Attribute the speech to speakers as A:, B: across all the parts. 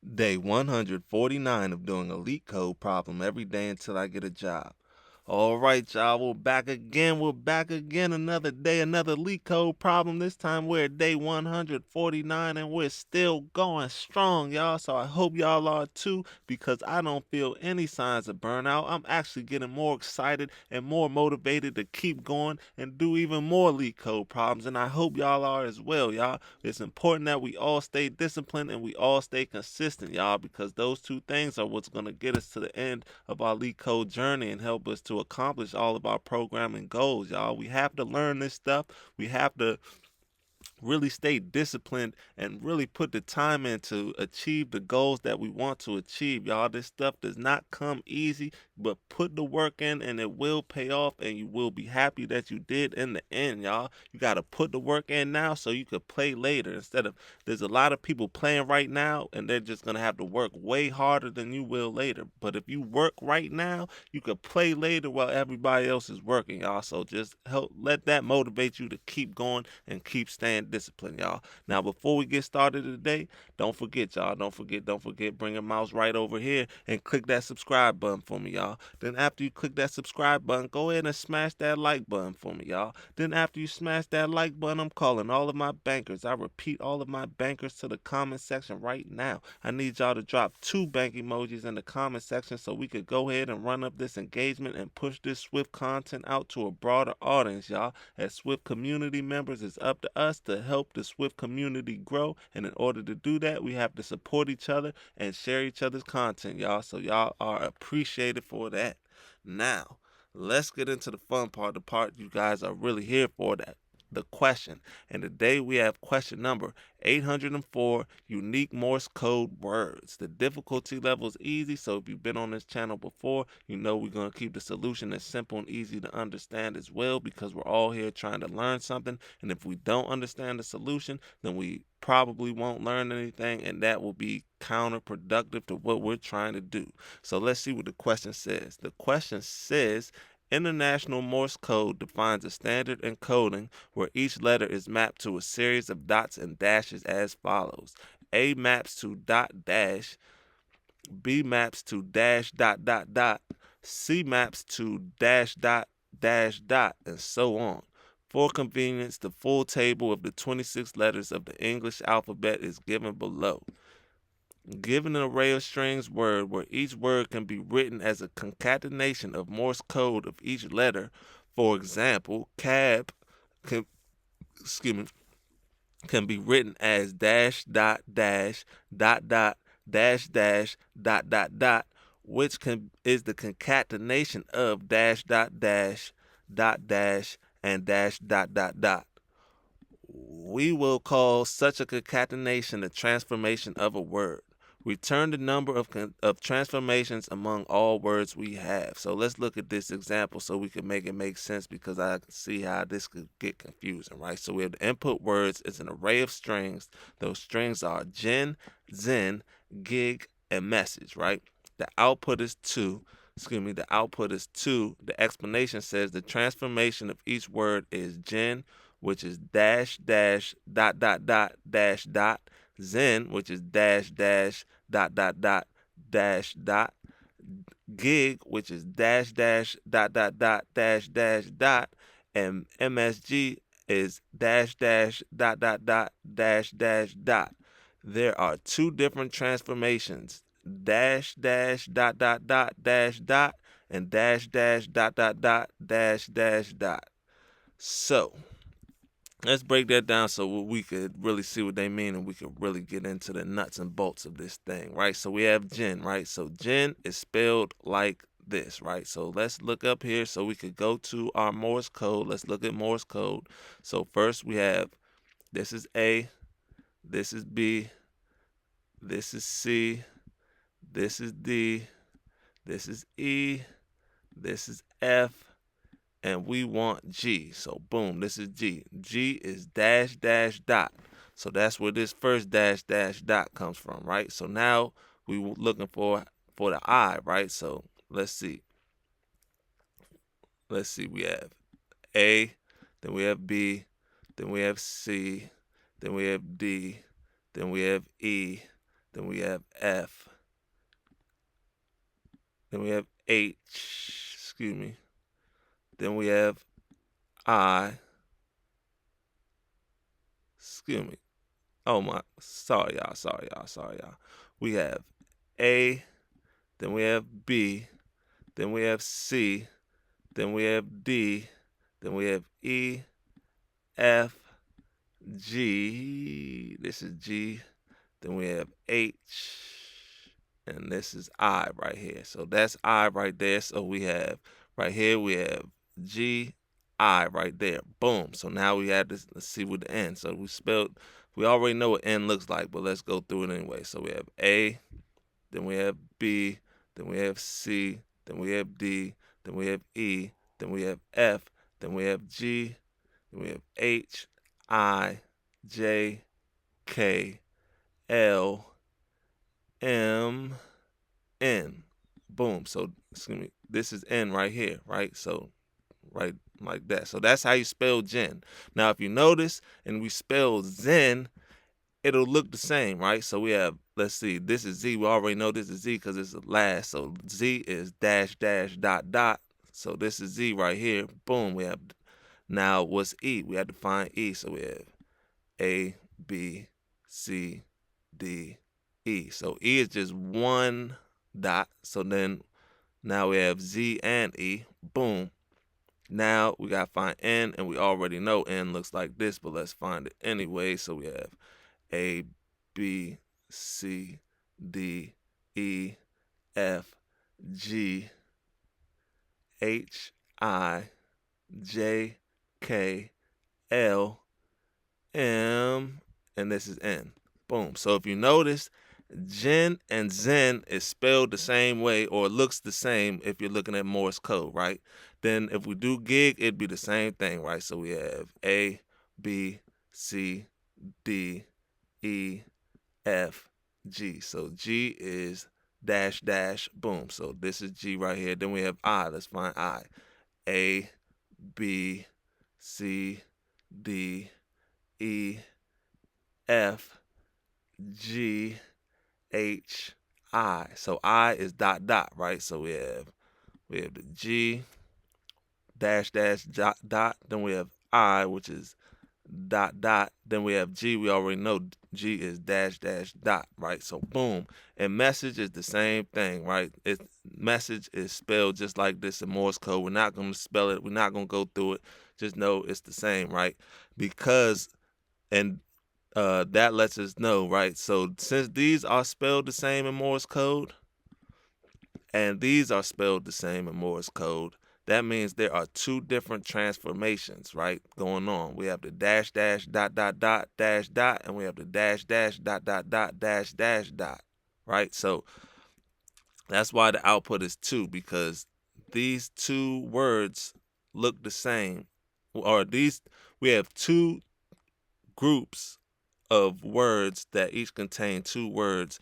A: Day 149 of doing a LeetCode problem every day until I get a job. All right, y'all, we're back again. We're back again. Another day, another LeetCode problem. This time we're at day 149 and we're still going strong, y'all. So I hope y'all are too, because I don't feel any signs of burnout. I'm actually getting more excited and more motivated to keep going and do even more LeetCode problems. And I hope y'all are as well, y'all. It's important that we all stay disciplined and we all stay consistent, y'all, because those two things are what's going to get us to the end of our LeetCode journey and help us to accomplish all of our programming goals, y'all. We have to learn this stuff. We have to really stay disciplined and really put the time in to achieve the goals that we want to achieve, y'all. This stuff does not come easy, but put the work in and it will pay off and you will be happy that you did in the end, y'all. You got to put the work in now so you could play later. Instead of, there's a lot of people playing right now and they're just going to have to work way harder than you will later. But if you work right now, you could play later while everybody else is working, y'all. So just let that motivate you to keep going and keep staying disciplined, y'all. Now, before we get started today, don't forget, y'all. Don't forget, bring your mouse right over here and click that subscribe button for me, y'all. Then after you click that subscribe button, go ahead and smash that like button for me, y'all. Then after you smash that like button, I'm calling all of my bankers. I repeat, all of my bankers to the comment section right now. I need y'all to drop 2 bank emojis in the comment section so we could go ahead and run up this engagement and push this Swift content out to a broader audience, y'all. As Swift community members, it's up to us to help the Swift community grow. And in order to do that, we have to support each other and share each other's content, y'all. So y'all are appreciated for that. Now, let's get into the fun part, the part you guys are really here for, that the question. And today we have question number 804, unique Morse code words. The difficulty level is easy, so if you've been on this channel before, you know we're going to keep the solution as simple and easy to understand as well, because we're all here trying to learn something. And if we don't understand the solution, then we probably won't learn anything, and that will be counterproductive to what we're trying to do. So let's see what the question says. The question says, International Morse code defines a standard encoding where each letter is mapped to a series of dots and dashes as follows. A maps to dot dash, B maps to dash dot dot dot, C maps to dash dot dash dot, and so on. For convenience, the full table of the 26 letters of the English alphabet is given below. Given an array of strings word where each word can be written as a concatenation of Morse code of each letter, for example, cab can, excuse me, can be written as dash dot dash dot dot dash dash dot dot dot, which is the concatenation of dash dot dash dot dash and dash dot dot dot. We will call such a concatenation a transformation of a word. Return the number of transformations among all words we have. So let's look at this example so we can make it make sense, because I can see how this could get confusing, right? So we have the input words. It's an array of strings. Those strings are gen, zen, gig, and message, right? The output is 2. The output is 2. The explanation says the transformation of each word is gen, which is dash dash dot dot dot dash dot, zen, which is dash dash dot dot dot dash dot, gig, which is dash dash dot dot dot dash dash dot, and MSG is dash dash dot dot dot dash dash dot. There are 2 different transformations, dash dash dot dot dot dash dot and dash dash dot dot dot dash dash dot. So let's break that down so we could really see what they mean and we could really get into the nuts and bolts of this thing, right? So we have gen, right? So gen is spelled like this, right? So let's look up here so we could go to our Morse code. Let's look at Morse code. So first we have, this is A, this is B, this is C, this is D, this is E, this is F, and we want G. So boom, this is G. G is dash dash dot. So that's where this first dash dash dot comes from, right? So now we looking for the I, right? So let's see. We have A, then we have B, then we have C, then we have D, then we have E, then we have F, then we have H, excuse me, then we have I, excuse me. Oh my, sorry y'all. We have A, then we have B, then we have C, then we have D, then we have E, F, G, this is G, then we have H, and this is I right here. So that's I right there. So we have, right here we have G, I right there. Boom. So now we have this, let's see what the N. So we already know what N looks like, but let's go through it anyway. So we have A, then we have B, then we have C, then we have D, then we have E, then we have F, then we have G, then we have H, I, J, K, L, M, N. Boom. So excuse me, this is N right here, right? So right like that. So that's how you spell Jen. Now if you notice and we spell Zen, it'll look the same, right? So we have, let's see, this is Z. We already know this is Z because it's the last. So Z is dash dash dot dot. So this is Z right here. Boom. We have, now what's E? We have to find E. So we have A, B, C, D, E. So E is just one dot. So then now we have Z and E. Boom. Now we got to find N, and we already know N looks like this, but let's find it anyway. So we have A, B, C, D, E, F, G, H, I, J, K, L, M, and this is N. Boom. So if you notice, Jen and Zen is spelled the same way, or looks the same if you're looking at Morse code, right? Then if we do gig, it'd be the same thing, right? So we have A, B, C, D, E, F, G. So G is dash dash, boom. So this is G right here. Then we have I. Let's find I. A, B, C, D, E, F, G, H, I. So I is dot dot, right? So we have the G dash dash dot dot. Then we have I, which is dot dot. Then we have G. We already know G is dash dash dot, right? So boom. And message is the same thing, right? Message is spelled just like this in Morse code. We're not going to spell it. We're not going to go through it. Just know it's the same, right? Because and that lets us know, right? So since these are spelled the same in Morse code, and these are spelled the same in Morse code, that means there are two different transformations, right, going on. We have the dash dash dot dot dot dash dot, and we have the dash dash dot dot dot dash dash dot, right? So that's why the output is 2, because these two words look the same, or we have two groups of words that each contain two words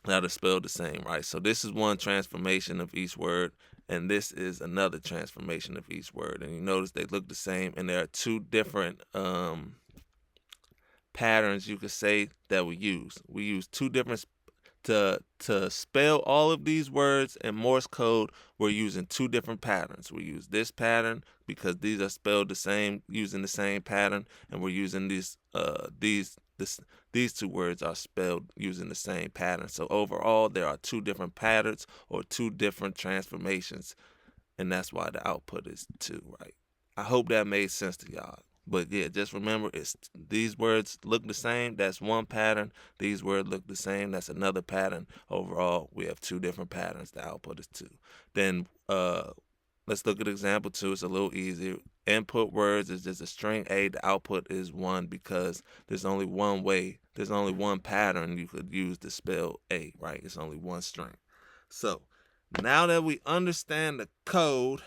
A: that are spelled the same, right? So this is one transformation of each word, and this is another transformation of each word. And you notice they look the same, and there are two different patterns, you could say, that we use. We use two different to spell all of these words in Morse code. We're using two different patterns. We use this pattern because these are spelled the same, using the same pattern, and we're using these two words are spelled using the same pattern. So overall, there are two different patterns or two different transformations, and that's why the output is 2, right? I hope that made sense to y'all. But yeah, just remember, these words look the same. That's one pattern. These words look the same. That's another pattern. Overall, we have two different patterns. The output is 2. Then let's look at example 2. It's a little easier. Input words is just a string A. The output is 1 because there's only one way. There's only one pattern you could use to spell A, right? It's only one string. So now that we understand the code,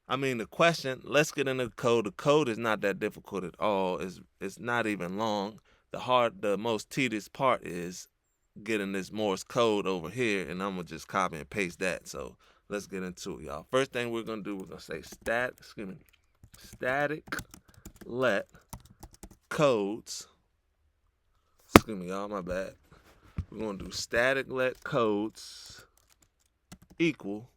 A: the question, let's get into the code. The code is not that difficult at all. It's not even long. The most tedious part is getting this Morse code over here, and I'm going to just copy and paste that. So let's get into it, y'all. First thing we're going to do, we're going to say static let codes, y'all, my bad. we're going to do static let codes equal,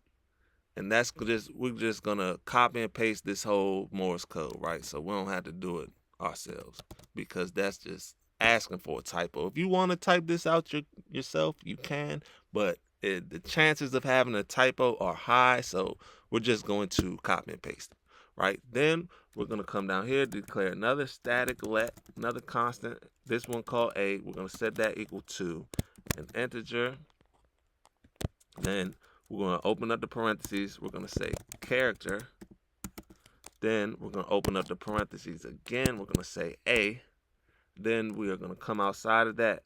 A: and that's just, we're just going to copy and paste this whole Morse code, right? So we don't have to do it ourselves because that's just asking for a typo. If you want to type this out yourself, you can, but the chances of having a typo are high, so we're just going to copy and paste it, right? Then we're going to come down here, declare another static let, another constant, this one called a. We're going to set that equal to an integer. Then we're going to open up the parentheses. We're going to say character. Then we're going to open up the parentheses again. We're going to say a. Then we are going to come outside of that,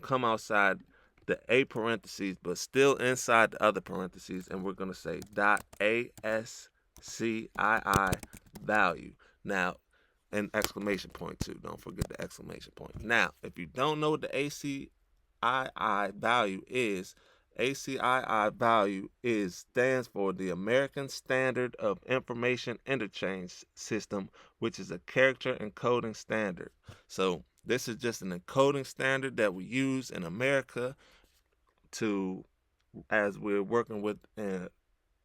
A: come outside the a parentheses, but still inside the other parentheses, and we're going to say dot ASCII value. Now, an exclamation point too. Don't forget the exclamation point. Now, if you don't know what the ACII value is, ACII value stands for the American Standard of Information Interchange System, which is a character encoding standard. So this is just an encoding standard that we use in America as we're working with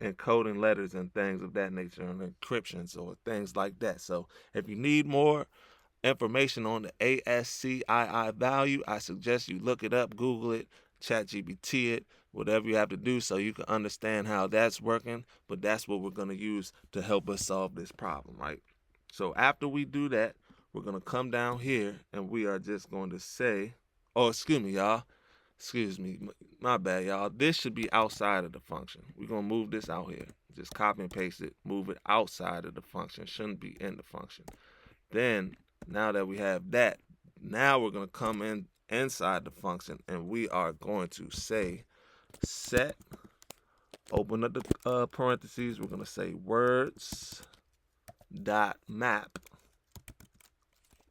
A: encoding letters and things of that nature, and encryptions or things like that. So if you need more information on the ASCII value, I suggest you look it up, Google it, ChatGPT it, whatever you have to do so you can understand how that's working. But that's what we're going to use to help us solve this problem, right? So after we do that, we're going to come down here and we are just going to say, oh, excuse me, y'all. Excuse me, my bad, y'all. This should be outside of the function. We're going to move this out here. Just copy and paste it, move it outside of the function. Shouldn't be in the function. Then, now that we have that, now we're going to come inside the function, and we are going to say set, open up the parentheses. We're going to say words dot map.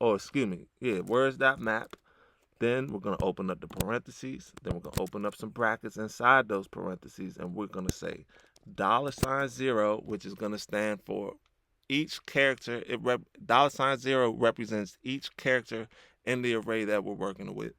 A: Words dot map. Then we're going to open up the parentheses. Then we're going to open up some brackets inside those parentheses, and we're going to say $0, which is going to stand for each character. $0 represents each character in the array that we're working with.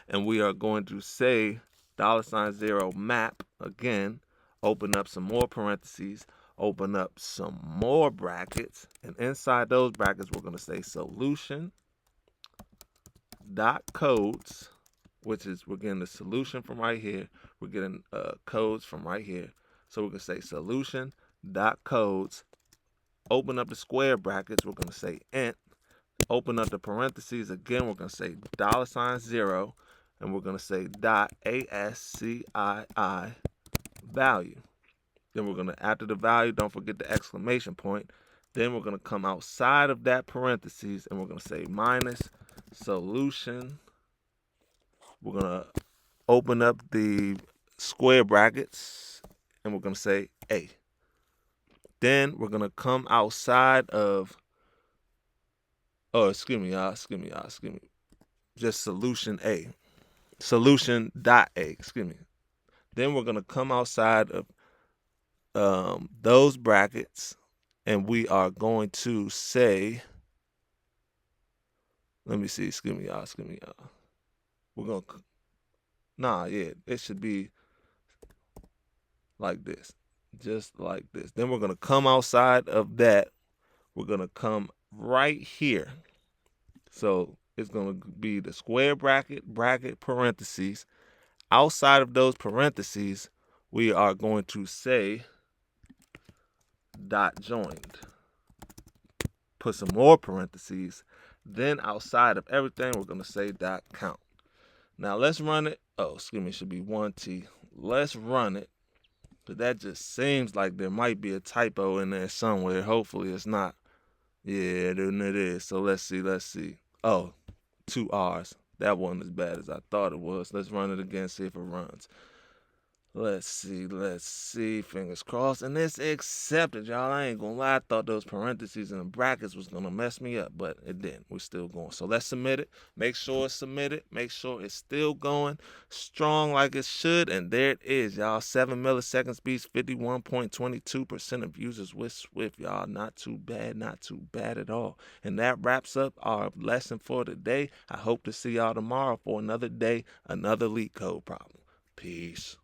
A: And we are going to say $0 map again, open up some more parentheses, open up some more brackets, and inside those brackets we're going to say solution dot codes, which is, we're getting the solution from right here, we're getting codes from right here. So we're going to say solution dot codes, open up the square brackets, we're going to say int, open up the parentheses again, we're going to say $0, and we're going to say dot ASCII value. Then we're going to, after the value, don't forget the exclamation point. Then we're going to come outside of that parentheses and we're going to say minus solution. We're going to open up the square brackets and we're going to say A. Then we're going to come outside of, just solution A. Solution dot A, Then we're going to come outside of those brackets and we are going to say, let me see, We're going to, it should be like this, just like this. Then we're going to come outside of that. We're going to come right here. So it's going to be the square bracket, parentheses. Outside of those parentheses, we are going to say dot joined. Put some more parentheses. Then outside of everything, we're going to say dot count. Now let's run it. It should be 1T. Let's run it. But that just seems like there might be a typo in there somewhere. Hopefully it's not. Yeah, then it is. So let's see. Oh, 2 R's. That wasn't as bad as I thought it was. Let's run it again, see if it runs. Let's see. Fingers crossed. And it's accepted, y'all. I ain't gonna lie. I thought those parentheses and the brackets was gonna mess me up, but it didn't. We're still going. So let's submit it. Make sure it's submitted. Make sure it's still going strong like it should. And there it is, y'all. 7 millisecond speeds, 51.22% of users with Swift, y'all. Not too bad. Not too bad at all. And that wraps up our lesson for today. I hope to see y'all tomorrow for another day, another LeetCode problem. Peace.